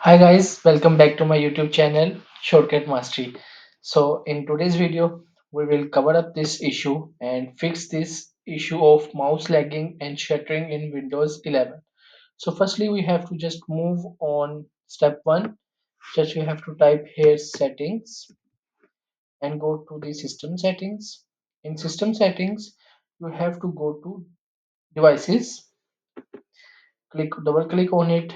Hi guys, welcome back to my YouTube channel Shortcut Mastery. So in today's video, we will cover up this issue and fix this issue of mouse lagging and shuttering in Windows 11. So firstly, we have to just move on step 1. Just you have to type here settings and go to the system settings. In system settings, you have to go to devices, double click on it,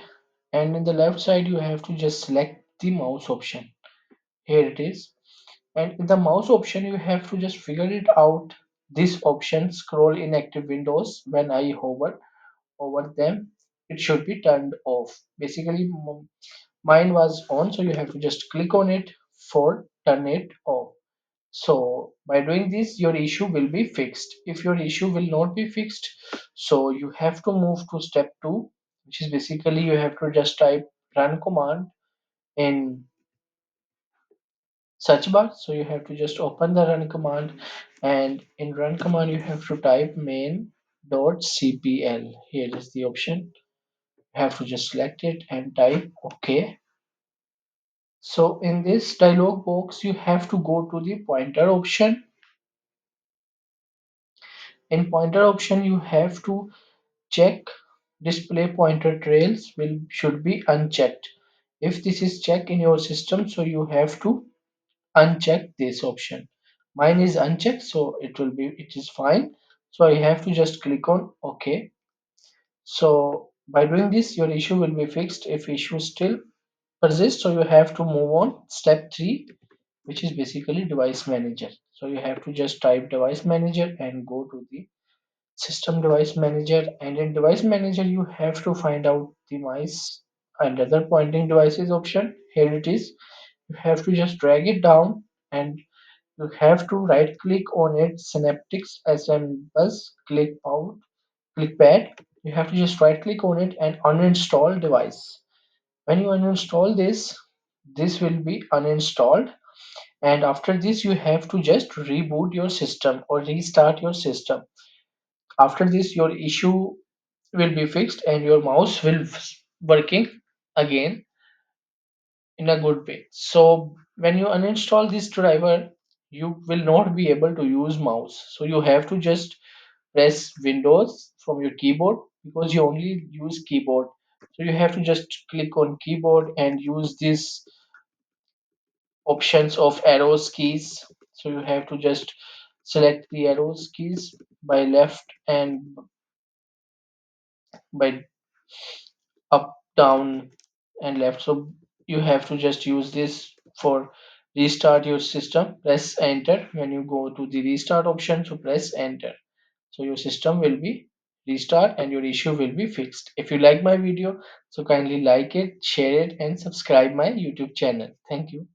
and in the left side you have to just select the mouse option. Here it is, and in the mouse option you have to just figure it out. This option scroll in active windows. When I hover over them, it should be turned off. Basically mine was on, so you have to just click on it for turn it off. So by doing this your issue will be fixed. If your issue will not be fixed, so you have to move to step 2, which is basically you have to just type run command in search bar. So you have to just open the run command, and in run command you have to type main.cpl. Here is the option. You have to just select it and type OK. So in this dialog box you have to go to the pointer option. In pointer option you have to check display pointer trails will should be unchecked. If this is checked in your system, so you have to uncheck this option. Mine is unchecked, so it is fine. So I have to just click on OK. So by doing this your issue will be fixed. If issue still persists, so you have to move on step 3, which is basically device manager. So you have to just type device manager and go to the system device manager, and in device manager you have to find out the mice and other pointing devices option. Here it is. You have to just drag it down, and you have to right click on it, synaptics assembles click pad. You have to just right click on it and uninstall device. When you uninstall this, this will be uninstalled, and after this you have to just reboot your system or restart your system. After this your issue will be fixed and your mouse will working again in a good way. So when you uninstall this driver, you will not be able to use mouse. So you have to just press Windows from your keyboard, because you only use keyboard. So you have to just click on keyboard and use these options of arrows keys. So you have to just select the arrows keys by left and by up, down, and left. So you have to just use this for restart your system. Press enter when you go to the restart option. So press enter. So your system will be restart and your issue will be fixed. If you like my video, so kindly like it, share it, and subscribe my YouTube channel. Thank you.